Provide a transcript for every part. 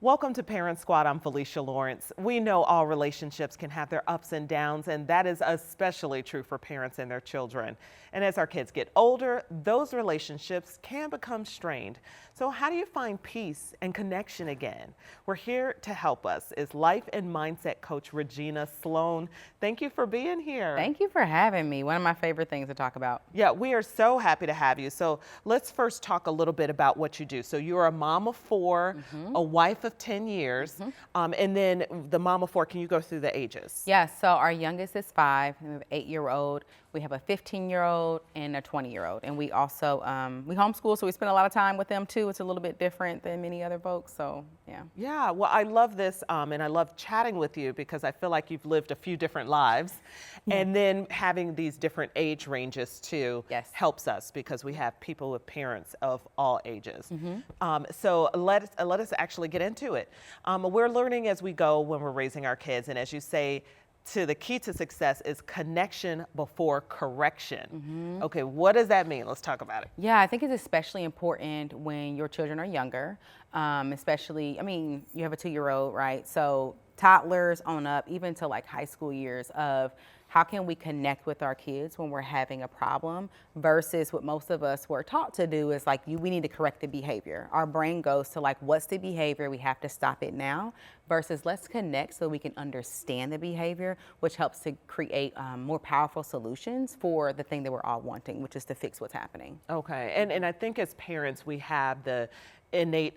Welcome to Parent Squad. I'm Felicia Lawrence. We know all relationships can have their ups and downs, and that is especially true for parents and their children. And as our kids get older, those relationships can become strained. So how do you find peace and connection again? We're here to help us is life and mindset coach Regina Sloan. Thank you for being here. Thank you for having me. One of my favorite things to talk about. Yeah, we are so happy to have you. So let's first talk a little bit about what you do. So you're a mom of four, a wife of 10 years, and then the mom of four, can you go through the ages? Yeah, so our youngest is 5, and we have an 8-year-old. We have a 15-year-old and a 20-year-old. And we also, we homeschool, so we spend a lot of time with them too. It's a little bit different than many other folks, so yeah. Yeah, well, I love this, and I love chatting with you because I feel like you've lived a few different lives. And then having these different age ranges too helps us because we have people with parents of all ages. So let us actually get into it. We're learning as we go when we're raising our kids, and as you say, the key to success is connection before correction. Okay, what does that mean? Let's talk about it. Yeah, I think it's especially important when your children are younger, especially, I mean, you have a 2-year-old, right? So toddlers on up, even to like high school years of how can we connect with our kids when we're having a problem versus what most of us were taught to do is like, we need to correct the behavior. Our brain goes to like, what's the behavior? We have to stop it now versus let's connect so we can understand the behavior, which helps to create more powerful solutions for the thing that we're all wanting, which is to fix what's happening. Okay, and I think as parents, we have the innate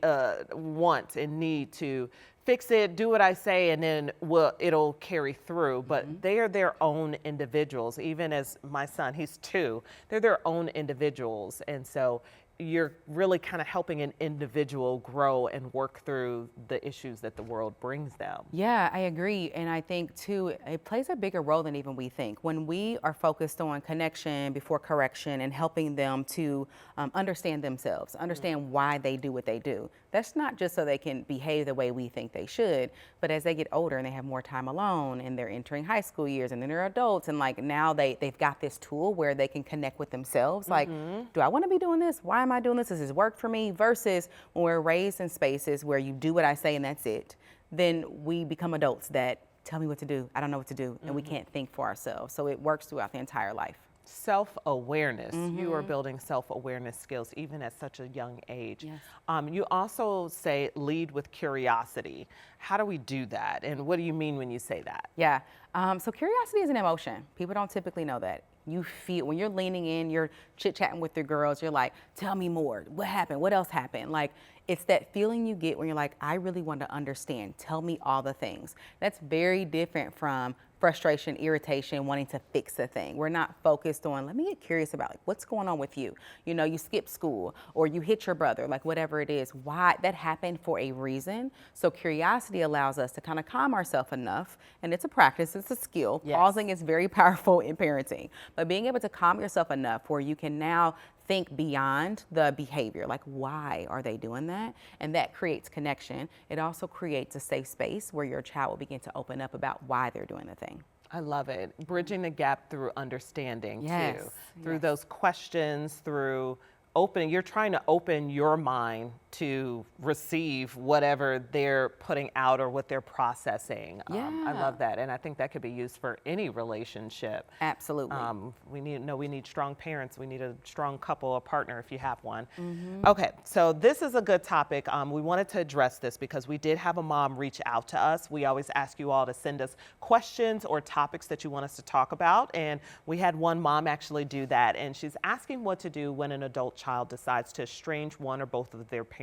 want and need to fix it, do what I say, and then it'll carry through. But they are their own individuals. Even as my son, he's 2, they're their own individuals. And so you're really kind of helping an individual grow and work through the issues that the world brings them. Yeah, I agree. And I think too, it plays a bigger role than even we think. When we are focused on connection before correction and helping them to understand themselves, understand why they do what they do. That's not just so they can behave the way we think they should, but as they get older and they have more time alone and they're entering high school years and then they're adults and like now they've got this tool where they can connect with themselves. Like, do I want to be doing this? Why am I doing this? Does this work for me? Versus when we're raised in spaces where you do what I say and that's it, then we become adults that tell me what to do. I don't know what to do. And we can't think for ourselves. So it works throughout the entire life. Self-awareness. You are building self-awareness skills even at such a young age. You also say lead with curiosity. How do we do that? And what do you mean when you say that? Yeah. So curiosity is an emotion. People don't typically know that. You feel when you're leaning in, you're chit-chatting with your girls, you're like, tell me more. What happened? What else happened? Like, it's that feeling you get when you're like, I really want to understand. Tell me all the things. That's very different from frustration, irritation, wanting to fix a thing. We're not focused on, let me get curious about like, what's going on with you. You know, you skip school or you hit your brother, like whatever it is, why that happened for a reason. So curiosity allows us to kind of calm ourselves enough. And it's a practice, it's a skill. Pausing is very powerful in parenting, but being able to calm yourself enough where you can now think beyond the behavior, like why are they doing that? And that creates connection. It also creates a safe space where your child will begin to open up about why they're doing the thing. I love it. Bridging the gap through understanding too. Through those questions, through opening, you're trying to open your mind to receive whatever they're putting out or what they're processing. I love that. And I think that could be used for any relationship. Absolutely. We need strong parents. We need a strong couple, a partner if you have one. Okay, so this is a good topic. We wanted to address this because we did have a mom reach out to us. We always ask you all to send us questions or topics that you want us to talk about. And we had one mom actually do that. And she's asking what to do when an adult child decides to estrange one or both of their parents.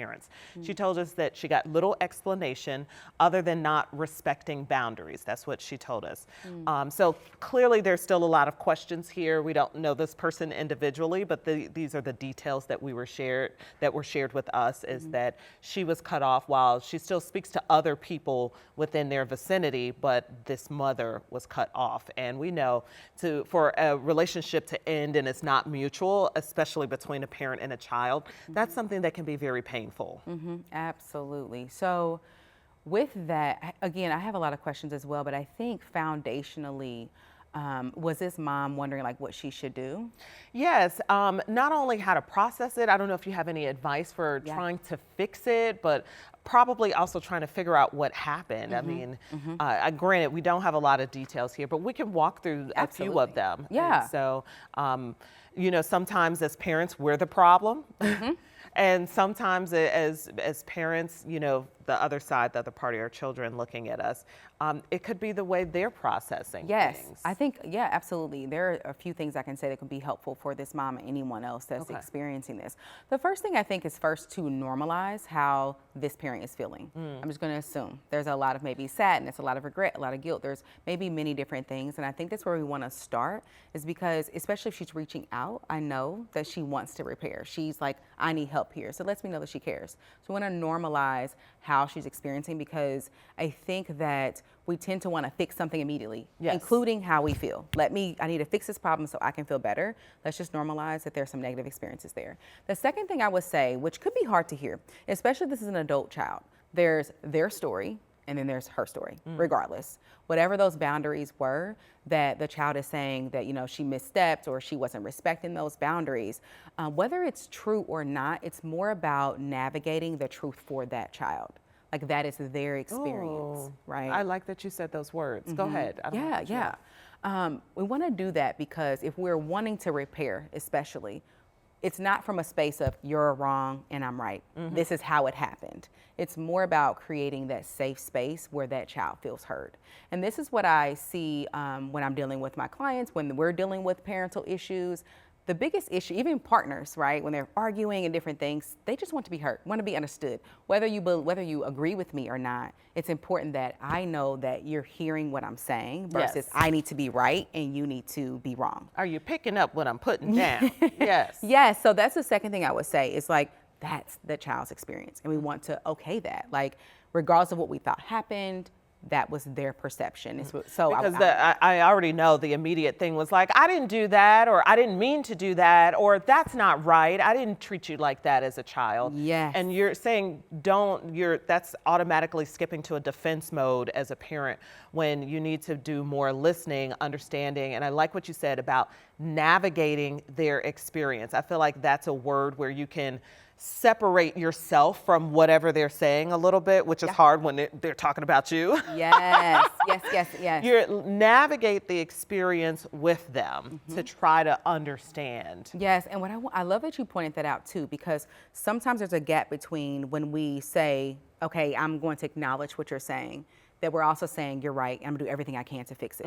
She told us that she got little explanation other than not respecting boundaries. That's what she told us. So clearly there's still a lot of questions here. We don't know this person individually, but these are the details that were shared with us is that she was cut off while she still speaks to other people within their vicinity, but this mother was cut off. And we know for a relationship to end and it's not mutual, especially between a parent and a child, that's something that can be very painful. Absolutely. So with that, again, I have a lot of questions as well, but I think foundationally, Was this mom wondering like what she should do? Yes, not only how to process it, I don't know if you have any advice for trying to fix it, but probably also trying to figure out what happened. I mean, granted, we don't have a lot of details here, but we can walk through a few of them. Yeah. And so, you know, sometimes as parents, we're the problem. And sometimes as parents, you know, the other side, the other party, our children looking at us, it could be the way they're processing things. I think, yeah, absolutely. There are a few things I can say that can be helpful for this mom and anyone else that's experiencing this. The first thing I think is first to normalize how this parent is feeling. I'm just going to assume there's a lot of maybe sadness, a lot of regret, a lot of guilt. There's maybe many different things. And I think that's where we want to start, is because especially if she's reaching out, I know that she wants to repair. She's like, I need help here. So it lets me know that she cares. So we want to normalize how she's experiencing, because I think that we tend to want to fix something immediately, including how we feel. I need to fix this problem so I can feel better. Let's just normalize that there's some negative experiences there. The second thing I would say, which could be hard to hear, especially if this is an adult child, there's their story and then there's her story, regardless. Whatever those boundaries were that the child is saying that, you know, she misstepped or she wasn't respecting those boundaries, whether it's true or not, it's more about navigating the truth for that child. Like that is their experience, right? I like that you said those words. Go ahead. We want to do that because if we're wanting to repair, especially, it's not from a space of you're wrong and I'm right. This is how it happened. It's more about creating that safe space where that child feels heard. And this is what I see when I'm dealing with my clients, when we're dealing with parental issues. The biggest issue, even partners, right, when they're arguing and different things, they just want to be heard, want to be understood. Whether you agree with me or not, it's important that I know that you're hearing what I'm saying versus I need to be right and you need to be wrong. Are you picking up what I'm putting down? Yes. Yes. So that's the second thing I would say is like, that's the child's experience. And we want to okay that. Like, regardless of what we thought happened, that was their perception. So because I already know the immediate thing was like, I didn't do that, or I didn't mean to do that, or that's not right. I didn't treat you like that as a child. Yes. And you're saying that's automatically skipping to a defense mode as a parent when you need to do more listening, understanding. And I like what you said about navigating their experience. I feel like that's a word where you can separate yourself from whatever they're saying a little bit, which is hard when they're talking about you. Yes. You navigate the experience with them to try to understand. Yes, and I love that you pointed that out too, because sometimes there's a gap between when we say, okay, I'm going to acknowledge what you're saying, that we're also saying, you're right, I'm gonna do everything I can to fix it.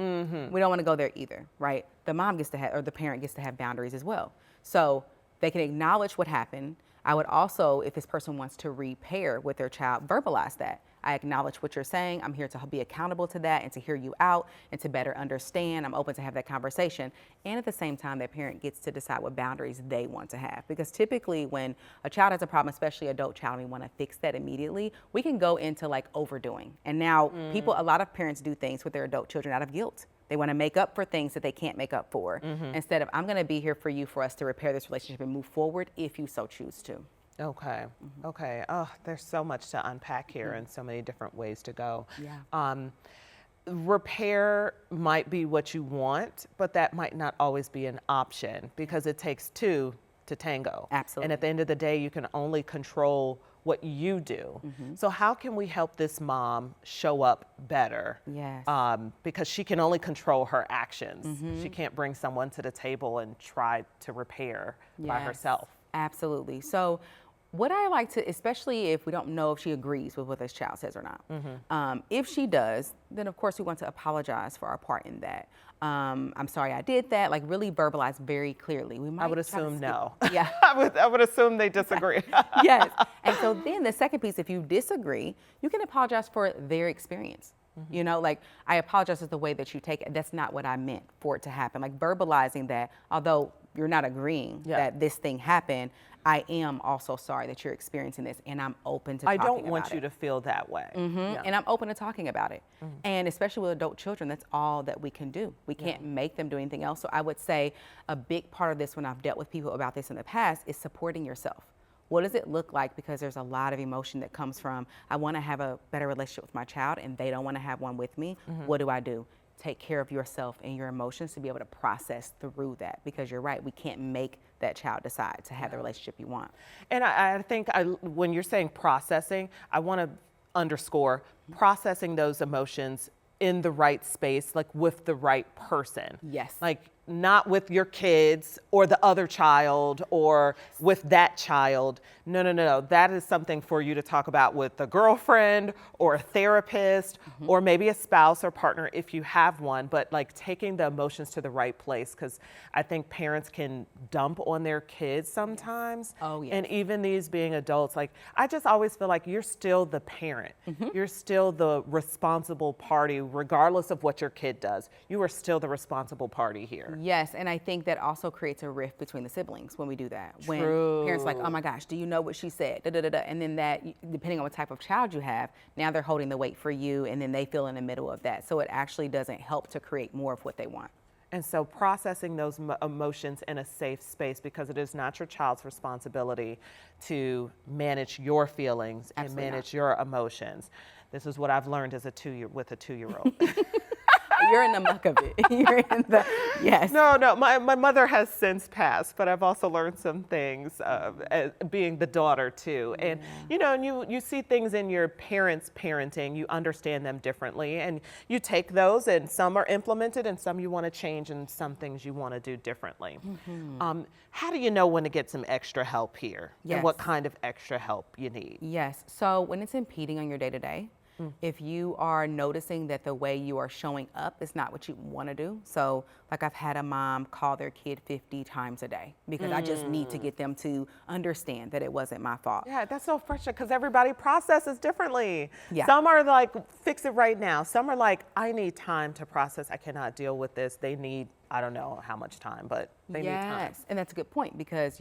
We don't wanna go there either, right? The mom gets to have, or the parent gets to have boundaries as well. So they can acknowledge what happened. I would also, if this person wants to repair with their child, verbalize that. I acknowledge what you're saying. I'm here to be accountable to that and to hear you out and to better understand. I'm open to have that conversation. And at the same time, that parent gets to decide what boundaries they want to have. Because typically when a child has a problem, especially an adult child, and we want to fix that immediately, we can go into like overdoing. And now a lot of parents do things with their adult children out of guilt. They want to make up for things that they can't make up for. Instead of, I'm going to be here for you, for us to repair this relationship and move forward if you so choose to. Okay. Okay. Oh, there's so much to unpack here and so many different ways to go. Repair might be what you want, but that might not always be an option because it takes two to tango. Absolutely. And at the end of the day, you can only control what you do. So how can we help this mom show up better? Yes. Because she can only control her actions. She can't bring someone to the table and try to repair by herself. Absolutely. So what I like to, especially if we don't know if she agrees with what this child says or not, if she does, then of course we want to apologize for our part in that. I'm sorry I did that, like really verbalize very clearly. I would assume no. Yeah. I would assume they disagree. Yes. And so then the second piece, if you disagree, you can apologize for their experience. You know, like, I apologize for the way that you take it. That's not what I meant for it to happen. Like verbalizing that, although you're not agreeing that this thing happened, I am also sorry that you're experiencing this, and I'm open to talking about it. I don't want you to feel that way. And I'm open to talking about it. And especially with adult children, that's all that we can do. We can't make them do anything else. So I would say a big part of this, when I've dealt with people about this in the past, is supporting yourself. What does it look like? Because there's a lot of emotion that comes from, I want to have a better relationship with my child and they don't want to have one with me. What do I do? take care of yourself and your emotions to be able to process through that, because you're right, we can't make that child decide to have the relationship you want. And I think when you're saying processing, I want to underscore processing those emotions in the right space, like with the right person. Yes. Like not with your kids or the other child or with that child. No. That is something for you to talk about with a girlfriend or a therapist or maybe a spouse or partner if you have one, but like taking the emotions to the right place, because I think parents can dump on their kids sometimes. Oh, yes. And even these being adults, like I just always feel like you're still the parent. You're still the responsible party, regardless of what your kid does. You are still the responsible party here. Yes, and I think that also creates a rift between the siblings when we do that. When True. parents are like, oh my gosh, do you know what she said? Da, da, da, da. And then that, depending on what type of child you have, now they're holding the weight for you, and then they feel in the middle of that. So it actually doesn't help to create more of what they want. And so processing those emotions in a safe space, because it is not your child's responsibility to manage your feelings Absolutely and manage your emotions. This is what I've learned as with a 2-year-old. You're in the muck of it. You're in the, yes. No, my mother has since passed, but I've also learned some things as being the daughter too. And and you see things in your parents' parenting, you understand them differently, and you take those, and some are implemented and some you want to change, and some things you want to do differently. How do you know when to get some extra help here? Yes. And what kind of extra help you need? Yes. So when it's impeding on your day-to-day, if you are noticing that the way you are showing up is not what you want to do. So like I've had a mom call their kid 50 times a day because I just need to get them to understand that it wasn't my fault. Yeah, that's so frustrating because everybody processes differently. Yeah. Some are like, fix it right now. Some are like, I need time to process. I cannot deal with this. They need, I don't know how much time, but they need time. Yes, and that's a good point, because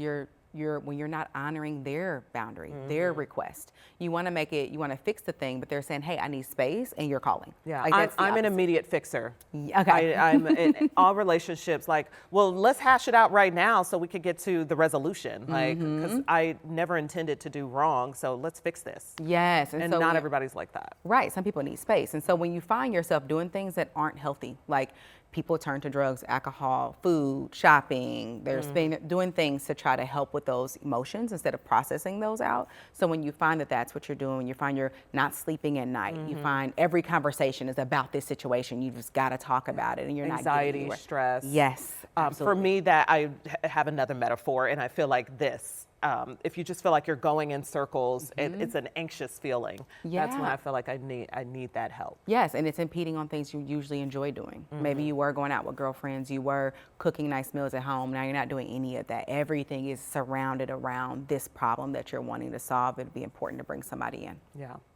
when you're not honoring their boundary, their request, you want to fix the thing, but they're saying, hey, I need space, and you're calling. Yeah, Like, I'm an immediate fixer. Okay. I'm in all relationships like, well, let's hash it out right now so we could get to the resolution. Like, because I never intended to do wrong, so let's fix this. Yes. And so not everybody's like that. Right. Some people need space. And so when you find yourself doing things that aren't healthy, like people turn to drugs, alcohol, food, shopping, they're doing things to try to help with those emotions instead of processing those out. So when you find that that's what you're doing, you find you're not sleeping at night, you find every conversation is about this situation, you just got to talk about it, and you're Anxiety, not getting stress. Yes. For me, that I have another metaphor, and I feel like this. If you just feel like you're going in circles, it's an anxious feeling. That's when I feel like I need that help. Yes, and it's impeding on things you usually enjoy doing. Maybe you were going out with girlfriends, you were cooking nice meals at home, now you're not doing any of that. Everything is surrounded around this problem that you're wanting to solve. It'd be important to bring somebody in.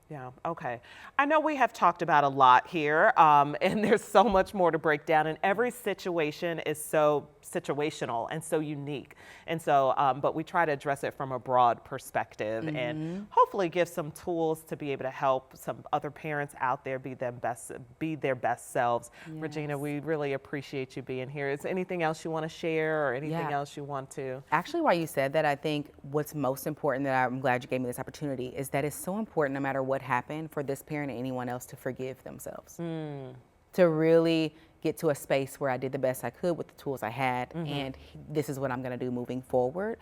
Yeah, okay. I know we have talked about a lot here, and there's so much more to break down, and every situation is so situational and so unique. And so, but we try to address it from a broad perspective and hopefully give some tools to be able to help some other parents out there be their best selves. Yes. Regina, we really appreciate you being here. Is there anything else you want to share or anything else you want to? Actually, while you said that, I think what's most important, that I'm glad you gave me this opportunity, is that it's so important, no matter what happened, for this parent and anyone else to forgive themselves. To really get to a space where I did the best I could with the tools I had, and this is what I'm going to do moving forward,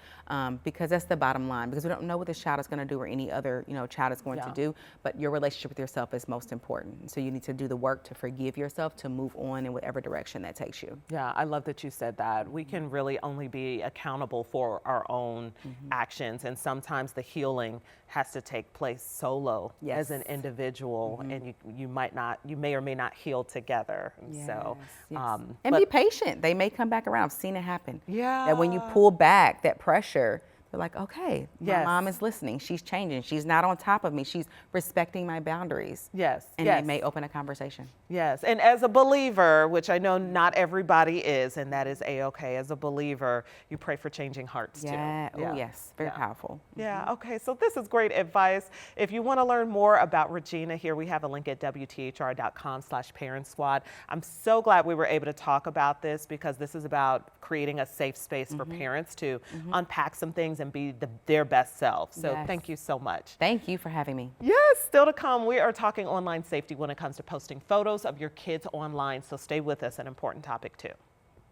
because that's the bottom line, because we don't know what this child is going to do or any other child is going to do, but your relationship with yourself is most important. So you need to do the work to forgive yourself, to move on in whatever direction that takes you. Yeah, I love that you said that. We can really only be accountable for our own actions, and sometimes the healing has to take place solo as an individual, and you may or may not heal together. So, and be patient. They may come back around. I've seen it happen. Yeah. That when you pull back that pressure, they're like, okay, my mom is listening. She's changing. She's not on top of me. She's respecting my boundaries. Yes. And it may open a conversation. Yes. And as a believer, which I know not everybody is, and that is A-okay, as a believer, you pray for changing hearts too. Oh, yes. Very powerful. Yeah. Okay. So this is great advice. If you want to learn more about Regina, here we have a link at WTHR.com/Parent Squad. I'm so glad we were able to talk about this, because this is about creating a safe space for parents to unpack some things and be their best self. So Yes. thank you so much. Thank you for having me. Yes, still to come, we are talking online safety when it comes to posting photos of your kids online. So stay with us, an important topic too.